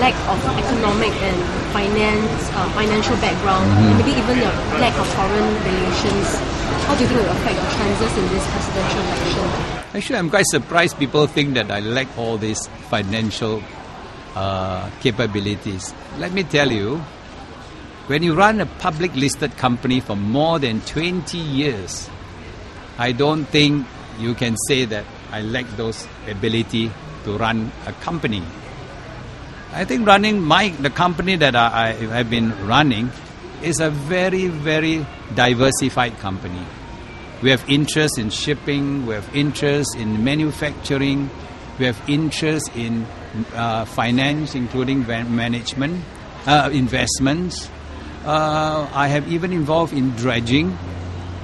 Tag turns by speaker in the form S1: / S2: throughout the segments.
S1: lack of economic and financial background, and maybe even your lack of foreign relations, how do you think it will affect your chances in this presidential election?
S2: Actually, I'm quite surprised people think that I lack all these financial capabilities. Let me tell you, when you run a public listed company for more than 20 years, I don't think you can say that I lack those ability to run a company. I think running the company that I have been running is a very, very diversified company. We have interest in shipping, we have interest in manufacturing, we have interest in finance, including management, investments. I have even involved in dredging.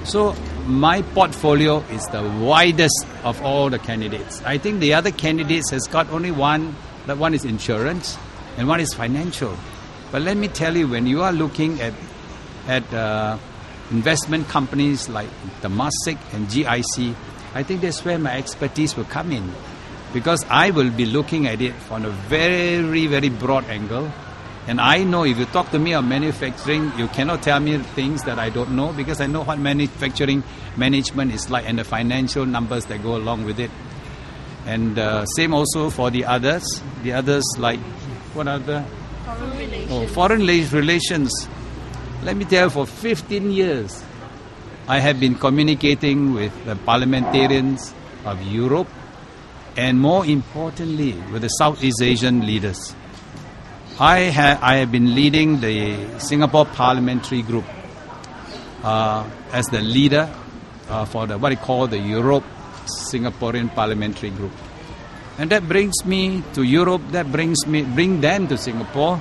S2: So my portfolio is the widest of all the candidates. I think the other candidates has got only one. That one is insurance and one is financial. But let me tell you, when you are looking at investment companies like Temasek and GIC, I think that's where my expertise will come in, because I will be looking at it from a very, very broad angle. And I know if you talk to me on manufacturing, you cannot tell me things that I don't know, because I know what manufacturing management is like and the financial numbers that go along with it. And same also for the others. The others like, what are the?
S1: Foreign relations.
S2: Foreign relations. Let me tell you, for 15 years, I have been communicating with the parliamentarians of Europe and more importantly with the Southeast Asian leaders. I have been leading the Singapore Parliamentary Group as the leader for what I call the Europe Singaporean Parliamentary Group. And that brings me to Europe, bring them to Singapore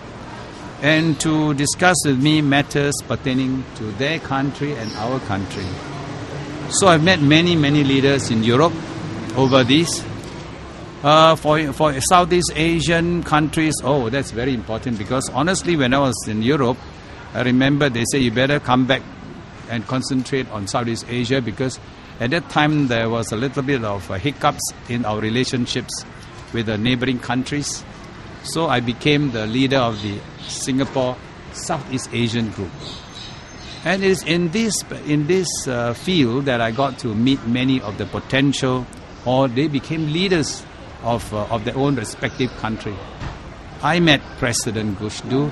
S2: and to discuss with me matters pertaining to their country and our country. So I've met many, many leaders in Europe over this. For Southeast Asian countries, that's very important, because honestly, when I was in Europe, I remember they say you better come back and concentrate on Southeast Asia, because at that time there was a little bit of hiccups in our relationships with the neighboring countries. So I became the leader of the Singapore Southeast Asian Group. And it's in this field that I got to meet many of the potential, or they became leaders of their own respective country. I met President Gushdoo.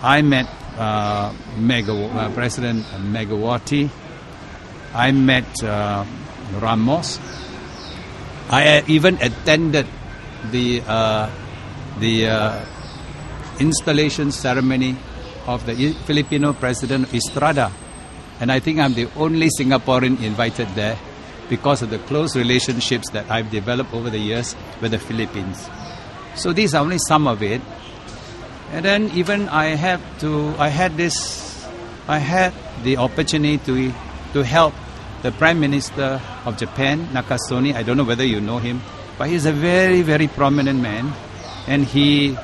S2: I met President Megawati. I met Ramos. I even attended the installation ceremony of the Filipino President Estrada. And I think I'm the only Singaporean invited there, because of the close relationships that I've developed over the years with the Philippines. So these are only some of it. And then even I had the opportunity to help the Prime Minister of Japan, Nakasone. I don't know whether you know him, but he's a very, very prominent man. And he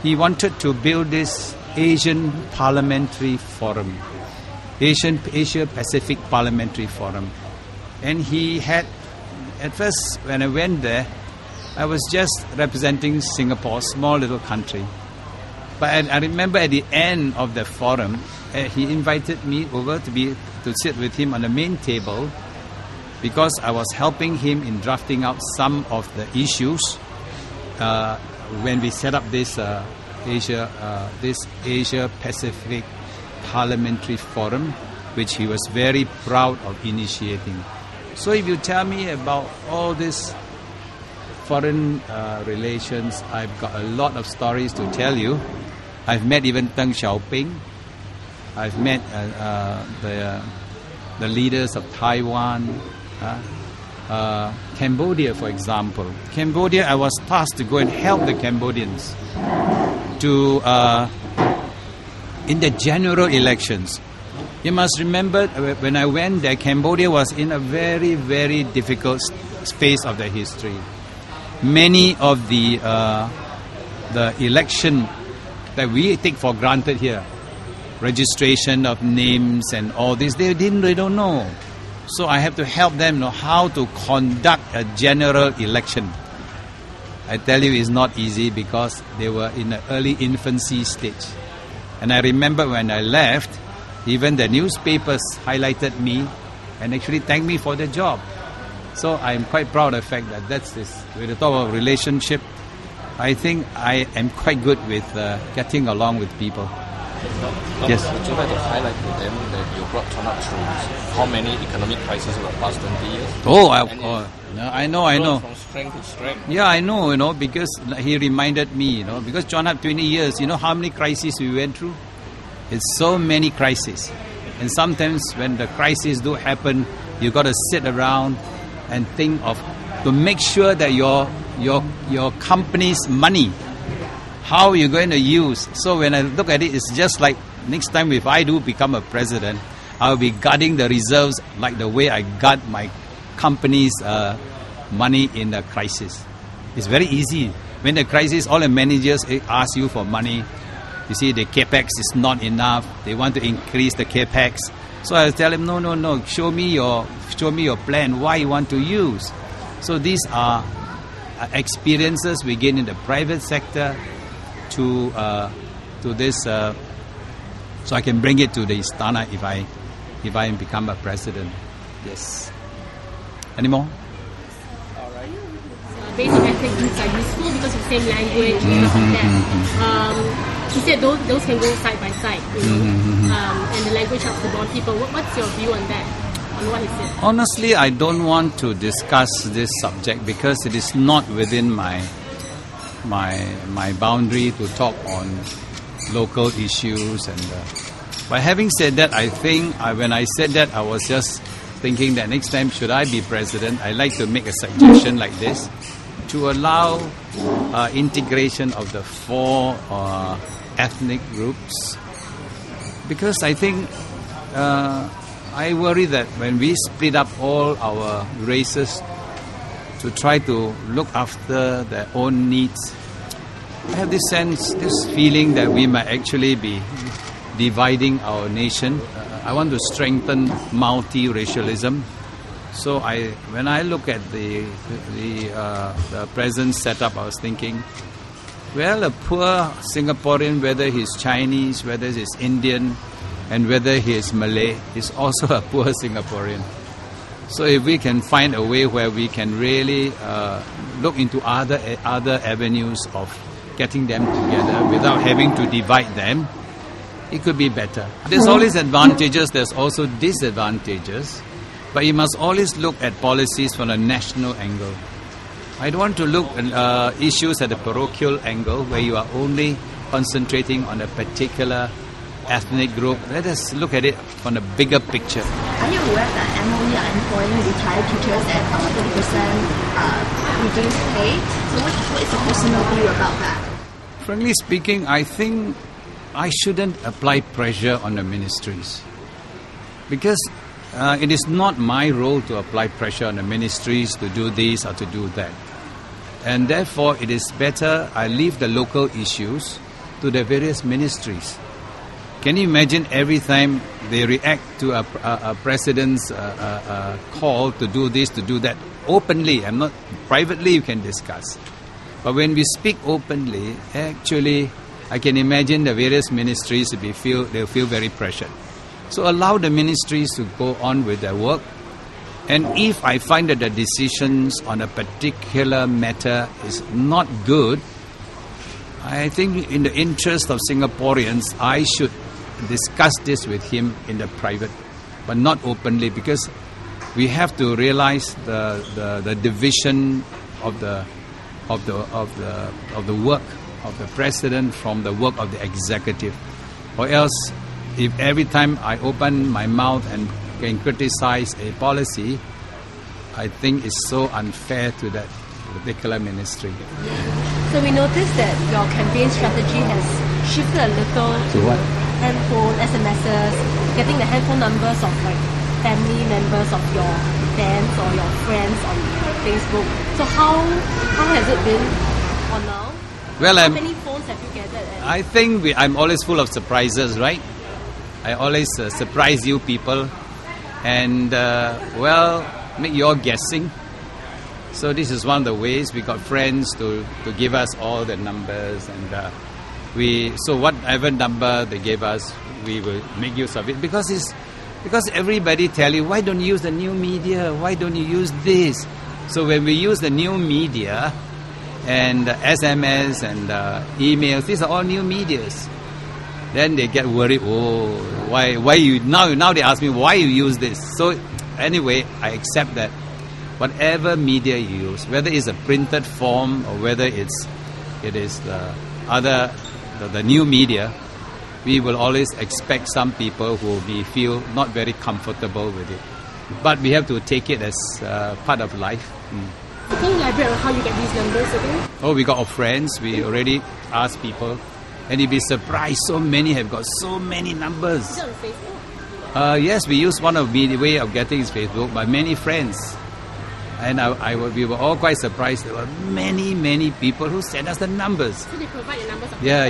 S2: wanted to build this Asian Parliamentary Forum, Asia Pacific Parliamentary Forum. And he had, at first when I went there, I was just representing Singapore, small little country. But I remember at the end of the forum, he invited me over to sit with him on the main table, because I was helping him in drafting out some of the issues when we set up this Asia Pacific Parliamentary Forum, which he was very proud of initiating. So if you tell me about all this foreign relations, I've got a lot of stories to tell you. I've met even Deng Xiaoping. I've met the leaders of Taiwan, Cambodia, for example. Cambodia, I was tasked to go and help the Cambodians in the general elections. You must remember, when I went there, Cambodia was in a very, very difficult phase of their history. Many of the election that we take for granted here, registration of names and all this, they don't know. So I have to help them know how to conduct a general election. I tell you, it's not easy because they were in the early infancy stage. And I remember when I left, even the newspapers highlighted me and actually thanked me for the job. So I'm quite proud of the fact that that's this. With the talk of relationship, I think I am quite good with getting along with people. Yes.
S3: Would you like to highlight to them that you brought China through how many economic crises over the past 20 years?
S2: Oh,
S3: No,
S2: I know.
S3: From strength to strength.
S2: Yeah, I know, because he reminded me, because John had 20 years, how many crises we went through? It's so many crises. And sometimes when the crises do happen, you got to sit around and think of, to make sure that your company's money, how you're going to use. So when I look at it, it's just like next time if I do become a president, I'll be guarding the reserves like the way I guard my company's money in the crisis. It's very easy. When the crisis, all the managers ask you for money. You see, the capex is not enough. They want to increase the capex. So I'll tell them, no. Show me your plan. Why you want to use? So these are experiences we gain in the private sector to this. So I can bring it to the Istana if I become a president. Yes. Any more?
S1: Basic ethnic groups are useful because of the same language and stuff like that. He said those can go side by side, and the language helps to bond people. What's your view on that? On what he said?
S2: Honestly, I don't want to discuss this subject because it is not within my boundary to talk on local issues. And but having said that, I think when I said that, I was just thinking that next time, should I be president, I like to make a suggestion like this to allow integration of the 4 ethnic groups, because I think I worry that when we split up all our races to try to look after their own needs, I have this sense, this feeling that we might actually be dividing our nation. I want to strengthen multi-racialism. So when I look at the present setup, I was thinking, well, a poor Singaporean, whether he's Chinese, whether he's Indian, and whether he is Malay, is also a poor Singaporean. So if we can find a way where we can really look into other avenues of getting them together without having to divide them, it could be better. There's always advantages, there's also disadvantages, but you must always look at policies from a national angle. I don't want to look at issues at a parochial angle where you are only concentrating on a particular ethnic group. Let us look at it from a bigger picture.
S4: Are you aware that MOE are employing retired teachers at 30% reduced pay? So what is your personal view about that?
S2: Frankly speaking, I think I shouldn't apply pressure on the ministries, because it is not my role to apply pressure on the ministries to do this or to do that. And therefore, it is better I leave the local issues to the various ministries. Can you imagine every time they react to a president's call to do this, to do that, openly? Privately you can discuss. But when we speak openly, actually, I can imagine the various ministries they'll feel very pressured. So allow the ministries to go on with their work. And if I find that the decisions on a particular matter is not good, I think in the interest of Singaporeans, I should discuss this with him in the private, but not openly, because we have to realize the division of the work of the president from the work of the executive. Or else, if every time I open my mouth and can criticize a policy, I think it's so unfair to that particular ministry.
S1: So we noticed that your campaign strategy has shifted a little
S2: To what?
S1: handphone, SMSs, getting the handphone numbers of family members of your fans or your friends on Facebook. So how has it been on now?
S2: Well,
S1: how many phones have you gathered?
S2: I think I'm always full of surprises, right? I always surprise you people, and make your guessing. So this is one of the ways. We got friends to give us all the numbers, and so whatever number they gave us, we will make use of it, because everybody tell you, why don't you use the new media? Why don't you use this? So when we use the new media and SMS and emails, these are all new medias. Then they get worried. Oh, why you now? They ask me why you use this. So anyway, I accept that whatever media you use, whether it's a printed form or whether it is the new media, we will always expect some people who will feel not very comfortable with it. But we have to take it as part of life.
S1: Can you elaborate on how you get these numbers again?
S2: Oh, we got our friends. We already asked people. And you'd be surprised, so many have got so many numbers.
S1: Is it on Facebook?
S2: Yes, we use one of the way of getting is Facebook by many friends. And we were all quite surprised. There were many people who sent us the numbers.
S1: So they provide the numbers of
S2: Yeah.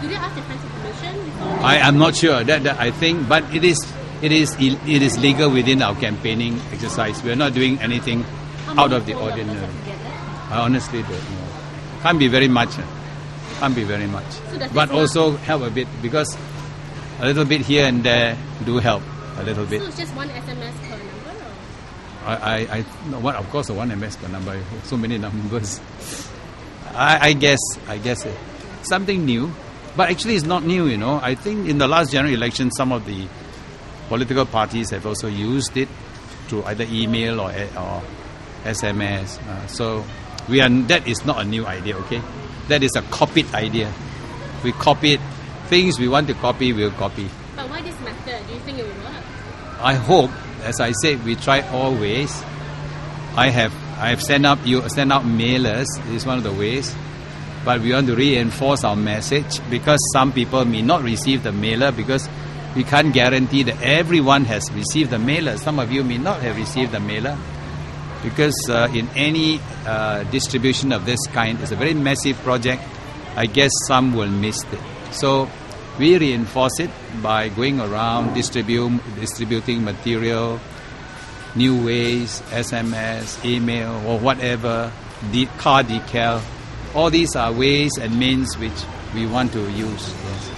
S1: Do they ask their friends for permission before?
S2: I'm not sure. That I think, but it is legal within our campaigning exercise. We are not doing anything out of the ordinary. I honestly don't know. Can't be very much. Can't be very much.
S1: So
S2: but also help a bit, because a little bit here and there do help a little bit.
S1: So it's just one SMS per number? Or?
S2: Of course, one MS per number. So many numbers. I guess something new, but actually it's not new. I think in the last general election, some of the political parties have also used it through either email or SMS. So that is not a new idea. Okay, that is a copied idea. We copied things we want to copy. We'll copy.
S1: But why this method? Do you think it will work?
S2: I hope. As I said, we try all ways. I have sent out mailers. This is one of the ways. But we want to reinforce our message, because some people may not receive the mailer, because we can't guarantee that everyone has received the mailer. Some of you may not have received the mailer, because in any distribution of this kind, it's a very massive project. I guess some will miss it. So we reinforce it by going around distributing material, new ways, SMS, email, or whatever, car decal. All these are ways and means which we want to use. Yes.